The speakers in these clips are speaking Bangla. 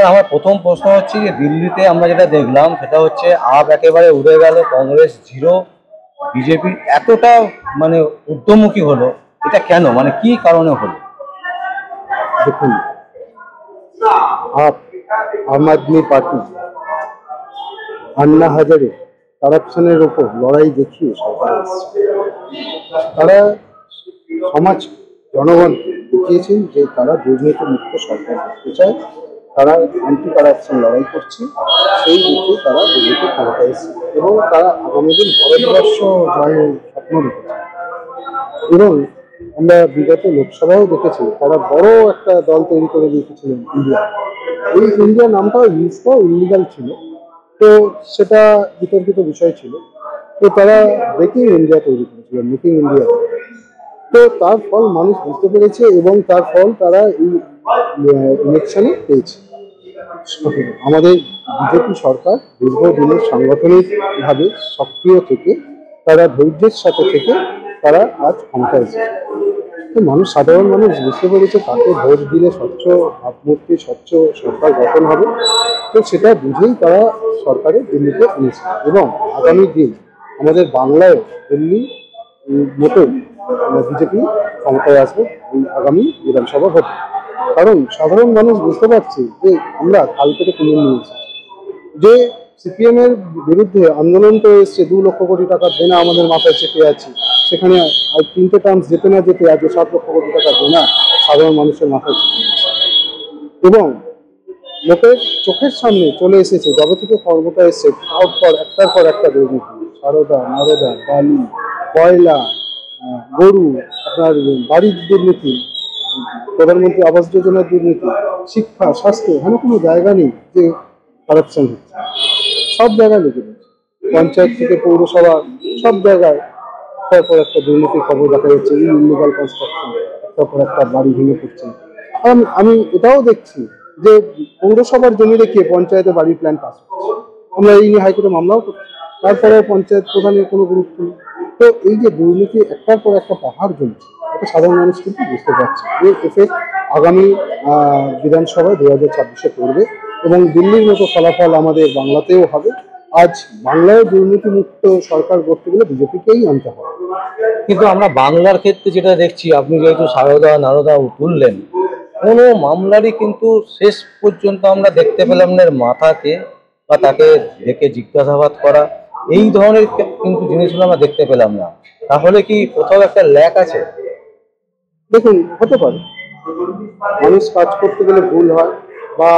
স্যার আমার প্রথম প্রশ্ন হচ্ছে যে দিল্লিতে আমরা যেটা দেখলাম সেটা হচ্ছে আপ একেবারে উড়ে গেল, কংগ্রেস জিরো, বিজেপি এতটা মানে ঊর্ধ্বমুখী হলো, এটা কেন, মানে কি কারণে হলো? দেখুন, আপ আম আদমি পার্টি আন্না হাজারে কারাপশনের ওপর লড়াই দেখিয়ে সরকার এসেছে। তারা সমাজ জনগণ দেখিয়েছেন যে তারা দুর্নীতি মুক্ত সরকার করতে চায়, তারা অ্যান্টি কারাপশন লড়াই করছে, সেই দিকে তারা দুর্নীতি ক্ষমতায় এসেছে এবং তারা আগামী দিন ভারতবর্ষ জয়ের স্বপ্ন দেখেছে। এবং আমরা বিগত লোকসভাও দেখেছি তারা বড় একটা দল তৈরি করে রেখেছিলেন ইন্ডিয়া। এই ইন্ডিয়া নামটাও ইউজটাও ইলিগাল ছিল, তো সেটা বিতর্কিত বিষয় ছিল। তো তারা ব্রেকিং ইন্ডিয়া তৈরি করেছিল, মেকিং ইন্ডিয়া। তো তার ফল মানুষ বুঝতে পেরেছে এবং তার ফল তারা এই ইলেকশনে পেয়েছে। আমাদের বিজেপি সরকার দীর্ঘদিনের সাংগঠনিকভাবে সক্রিয় থেকে তারা ধৈর্যের সাথে থেকে তারা আজ ক্ষমতায় এসেছে। তো মানুষ, সাধারণ মানুষ বুঝতে পেরেছে তাকে ভোট দিলে স্বচ্ছ ভাবমূর্তি, স্বচ্ছ সরকার গঠন হবে। তো সেটা বুঝেই তারা সরকারে দিল্লিতে এনেছে এবং আগামী দিন আমাদের বাংলায় দিল্লি মতো বিজেপি ক্ষমতায় আসবে এই আগামী বিধানসভা ভোটে। কারণ সাধারণ মানুষ বুঝতে পারছে যে আমরা কাল থেকে তুলে নিয়েছি যে সিপিএম এর বিরুদ্ধে আন্দোলন তো এসছে, 2 লক্ষ কোটি টাকার দেনা আমাদের মাথায় চেপে আছে, সেখানে আর 3টে টার্মস যেতে না যেতে আজ 7 লক্ষ কোটি টাকার দেনা সাধারণ মানুষের মাথায় চেপে আছে। এবং লোকের চোখের সামনে চলে এসেছে যবে থেকে ক্ষমতা এসছে একটার পর একটা দুর্নীতি, সারদা, নারদা, বালি, কয়লা, গরু, আপনার বাড়ির দুর্নীতি, প্রধানমন্ত্রী আবাস যোজনার দুর্নীতি, শিক্ষা, স্বাস্থ্য, এখানে কোনো জায়গা নেই যে কারাপশন হচ্ছে। সব জায়গায় লেগে রয়েছে, পঞ্চায়েত থেকে পৌরসভা, সব জায়গায় একটার পর একটা দুর্নীতির খবর দেখা যাচ্ছে। এই ইলিগাল কনস্ট্রাকশন, একটার পর একটা বাড়ি ভেঙে পড়ছে। আমি এটাও দেখছি যে পৌরসভার জমি দেখিয়ে পঞ্চায়েতে বাড়ির প্ল্যান পাস হচ্ছে। আমরা এই নিয়ে হাইকোর্টে মামলাও করছি, তারপরেও পঞ্চায়েত প্রধানের কোনো গুরুত্ব নেই। তো এই যে দুর্নীতি একটার পর একটা পাহাড় জমছে, এটা সাধারণ মানুষ কিন্তু বুঝতে পারছে। এর এফেক্ট আগামী বিধানসভায় 2026-এ পড়বে এবং দিল্লির মতো ফলাফল আমাদের বাংলাতেও হবে। আজ বাংলায় দুর্নীতিমুক্ত সরকার করতে গেলে বিজেপিকেই আনতে হবে। কিন্তু আমরা বাংলার ক্ষেত্রে যেটা দেখছি, আপনি যেহেতু সারদা নারদা তুললেন, কোনো মামলারই কিন্তু শেষ পর্যন্ত আমরা দেখতে পেলাম না মাথাকে বা তাকে ডেকে জিজ্ঞাসাবাদ করা, এই ধরনের কিন্তু জিনিসগুলো আমরা দেখতে পেলাম না। তাহলে কি কোথাও একটা ল্যাক আছে? দেখুন, হতে পারে মানুষ কাজ করতে গেলে ভুল হয়, বা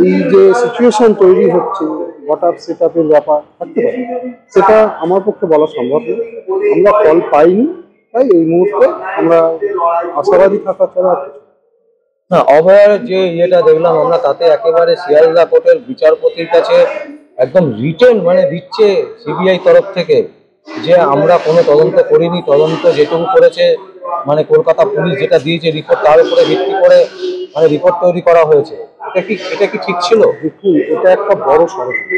এই যে সিচুয়েশন তৈরি হচ্ছে হোয়াটসঅ্যাপ সেট আপের ব্যাপার থাকতে পারে, সেটা আমার পক্ষে বলা সম্ভব নয়। আমরা ফল পাইনি, তাই এই মুহূর্তে আমরা আশাবাদী থাকা ছাড়া আর কিছু। না, অভয়ার যে ইয়েটা দেখলাম আমরা, তাতে একেবারে শিয়ালদা কোর্টের বিচারপতির কাছে একদম রিটেন মানে দিচ্ছে সিবিআই তরফ থেকে যে আমরা কোনো তদন্ত করিনি, তদন্ত যেটুকু করেছে মানে কলকাতা পুলিশ যেটা দিয়েছে রিপোর্ট, তার উপরে ভিত্তি করে মানে রিপোর্ট তৈরি করা হয়েছে। এটা কি ঠিক ছিল? দেখুন, এটা একটা বড় ষড়যন্ত্র।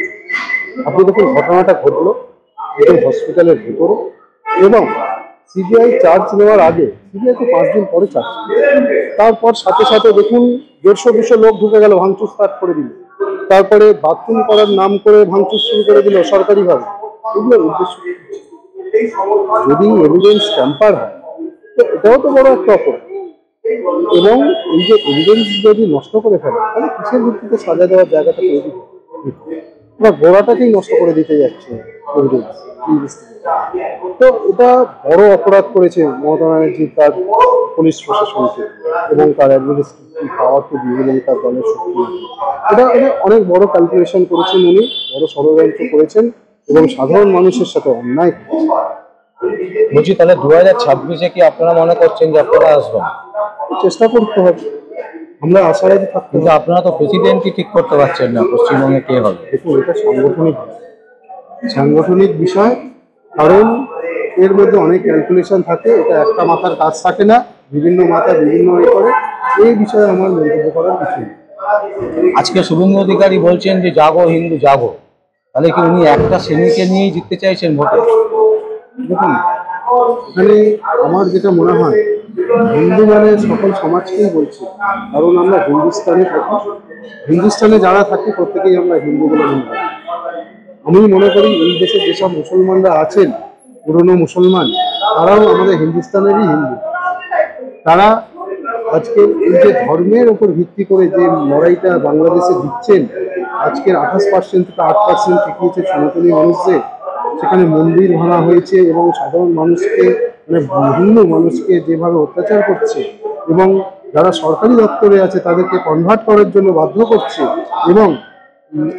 আপনি দেখুন, ঘটনাটা ঘটলো একদম হসপিটালের ভেতরে এবং সিবিআই চার্জ নেওয়ার আগে, সিবিআই তো 5 দিন পরে চার্জ, তারপর সাথে সাথে দেখুন 150-200 লোক ঢুকে গেল, ভাঙচুর স্টার্ট করে দিল। তারপরে বাথরুম করার নাম করে ভাঙচুর শুরু করে দিল সরকারিভাবে। এগুলোর উদ্দেশ্য যদি এভিডেন্স ট্যাম্পার হয়, তো এটাও তো বড় একটা অপরাধ। এবং এই যে এভিডেন্স যদি নষ্ট করে ফেলে, তাহলে কিসের ভিত্তিতে সাজা দেওয়ার জায়গাটা তৈরি হয়? বা গোড়াটাকেই নষ্ট করে দিতে যাচ্ছে এভিডেন্স। তো এটা বড় অপরাধ করেছে মমতা ব্যানার্জি তার পুলিশ প্রশাসনকে এবং তার অ্যাডমিনিস্ট্রেটিভ পাওয়ারকে দিয়ে এবং তার দলের শক্তি। এটা অনেক বড় ক্যালকুলেশন করেছেন উনি, বড় ষড়যন্ত্র করেছেন এবং সাধারণ মানুষের সাথে অন্যায় করেছেন। বলছি, তাহলে 2026-এ কি আপনারা মনে করছেন যে আপনারা আসবেন? চেষ্টা করতে হবে, আমরা আশাবাদী থাকতে। কিন্তু আপনারা তো প্রেসিডেন্টই ঠিক করতে পারছেন না পশ্চিমবঙ্গে কে হবে। দেখুন, এটা সাংগঠনিক বিষয়, কারণ এর মধ্যে অনেক ক্যালকুলেশন থাকে, এটা একটা মাথার কাজ থাকে না, বিভিন্ন মাথা বিভিন্ন করে। এই বিষয়ে আমার মন্তব্য করার কিছু নেই। আজকে শুভেন্দু অধিকারী বলছেন যে জাগো হিন্দু জাগো, তাহলে কি উনি একটা শ্রেণীকে নিয়েই জিততে চাইছেন ভোটে? দেখুন, এখানে আমার যেটা মনে হয় হিন্দু মানে সকল সমাজকেই বলছি, কারণ আমরা হিন্দুস্তানে থাকি। হিন্দুস্তানে যারা থাকি প্রত্যেকেই আমরা হিন্দু বলে মনে করি। আমি মনে করি এই দেশে যেসব মুসলমানরা আছেন, পুরনো মুসলমান, তারাও আমাদের হিন্দুস্তানেরই হিন্দু। তারা আজকের এই যে ধর্মের ওপর ভিত্তি করে যে লড়াইটা বাংলাদেশে দিচ্ছেন, আজকের 28% থেকে 8% ঠেকিয়েছে সনাতনী মানুষদের। সেখানে মন্দির ভাঙা হয়েছে এবং সাধারণ মানুষকে, মানে হিন্দু মানুষকে যেভাবে অত্যাচার করছে এবং যারা সরকারি দপ্তরে আছে তাদেরকে কনভার্ট করার জন্য বাধ্য করছে। এবং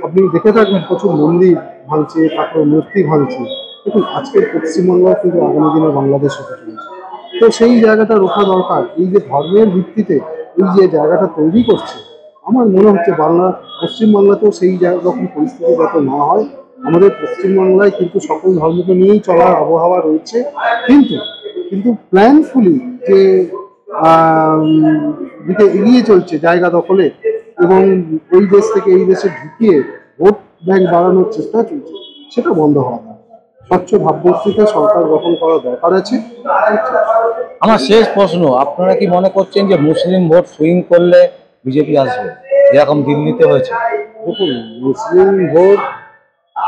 আপনি দেখে থাকবেন প্রচুর মন্দির ভাঙছে, তারপর মূর্তি ভাঙছে। দেখুন, আজকের পশ্চিমবঙ্গ কিন্তু আগামী দিনে বাংলাদেশ হতে চলেছে। তো সেই জায়গাটা রোখা দরকার। এই যে ধর্মের ভিত্তিতে এই যে জায়গাটা তৈরি করছে, আমার মনে হচ্ছে পশ্চিমবাংলাতেও সেই রকম পরিস্থিতি যাতে না হয়। আমাদের পশ্চিমবাংলায় কিন্তু সকল ধর্মকে নিয়েই চলার আবহাওয়া রয়েছে, কিন্তু কিন্তু প্ল্যানফুলি যে দিকে এগিয়ে চলছে জায়গা দখলে এবং ওই দেশ থেকে এই দেশে ঢুকিয়ে ভোট ব্যাংক বাড়ানোর চেষ্টা চলছে, সেটা বন্ধ হওয়া দরকার। স্বচ্ছ ভাবমূর্তিতে সরকার গঠন করা দরকার আছে। আমার শেষ প্রশ্ন, আপনারা কি মনে করছেন যে মুসলিম ভোট সুইং করলে বিজেপি আসবে, যেরকম দিল্লিতে হয়েছে? দেখুন, মুসলিম ভোট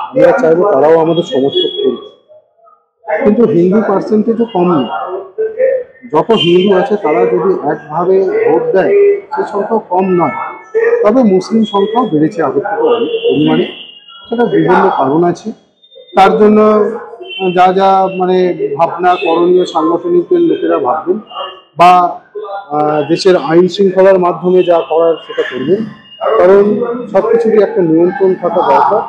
আমরা চাইবো তারাও আমাদের সমর্থক করবে, কিন্তু হিন্দু পার্সেন্টেজও কম নেই। যত হিন্দু আছে তারা যদি একভাবে ভোট দেয় সে সংখ্যাও কম নয়। তবে মুসলিম সংখ্যাও বেড়েছে আগের থেকে অনেক পরিমাণে। সেটা বিভিন্ন কারণ আছে। তার জন্য যা যা মানে ভাবনা করণীয় সাংগঠনিকের লোকেরা ভাববেন, বা দেশের আইন শৃঙ্খলার মাধ্যমে যা করার সেটা করবেন। কারণ সব কিছুরই একটা নিয়ন্ত্রণ থাকা দরকার।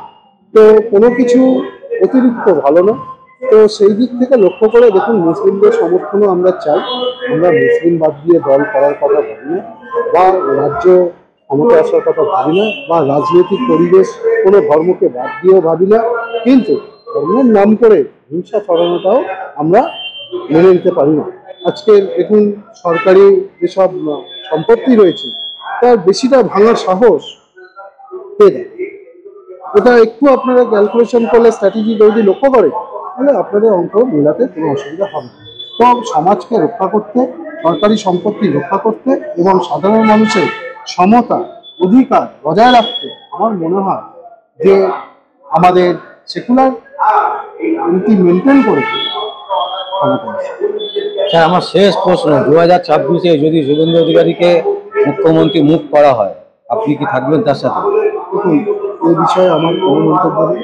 তো কোনো কিছু অতিরিক্ত ভালো না। তো সেই দিক থেকে লক্ষ্য করে দেখুন, মুসলিমদের সমর্থনও আমরা চাই। আমরা মুসলিম বাদ দিয়ে দল করার কথা ভাবি না, বা রাজ্য ক্ষমতা আসার কথা ভাবি না, বা রাজনৈতিক পরিবেশ কোনো ধর্মকে বাদ দিয়েও ভাবি না। কিন্তু ধর্মের নাম করে হিংসা ছড়ানোটাও আমরা মেনে নিতে পারি না। আজকে দেখুন, সরকারি যেসব সম্পত্তি রয়েছে তার বেশিটা ভাঙার সাহস কে দেয়? এটা একটু আপনারা ক্যালকুলেশন করলে, স্ট্র্যাটেজি যদি লক্ষ্য করে, তাহলে আপনাদের অঙ্ক মেলাতে কোনো অসুবিধা হবে না। তো সমাজকে রক্ষা করতে, সরকারি সম্পত্তি রক্ষা করতে এবং সাধারণ মানুষের সমতা অধিকার বজায় রাখতে আমার মনে হয় যে আমাদের সেকুলার নীতি মেনটেন করে ক্ষমতা আছে। স্যার, আমার শেষ প্রশ্ন, 2026-এ যদি শুভেন্দু অধিকারীকে মুখ্যমন্ত্রী মুখ করা হয়, আপনি কি থাকবেন তার সাথে? দেখুন, এই বিষয়ে আমার কোনো মন্তব্য নেই।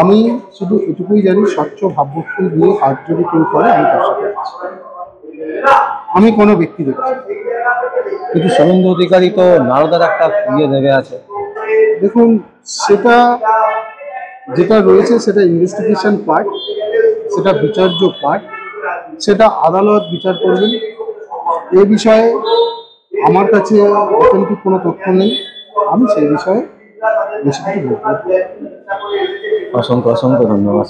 আমি শুধু এটুকুই জানি, স্বচ্ছ ভাবমূর্তি নিয়ে কাজ যদি কেউ করে আমি তার সাথে আছি। আমি কোনো ব্যক্তি দেখছি না। কিন্তু শুভেন্দু অধিকারী তো নারদার একটা নেমে আছে। দেখুন, সেটা যেটা রয়েছে সেটা ইনভেস্টিগেশন পার্ট, সেটা বিচার্য পার্ট, সেটা আদালত বিচার করবেন। এ বিষয়ে আমার কাছে অথেন্টিক কোনো তথ্য নেই। আমি সেই বিষয়ে বেশি কিছু বলতে পারি না। অসংখ্য অসংখ্য ধন্যবাদ।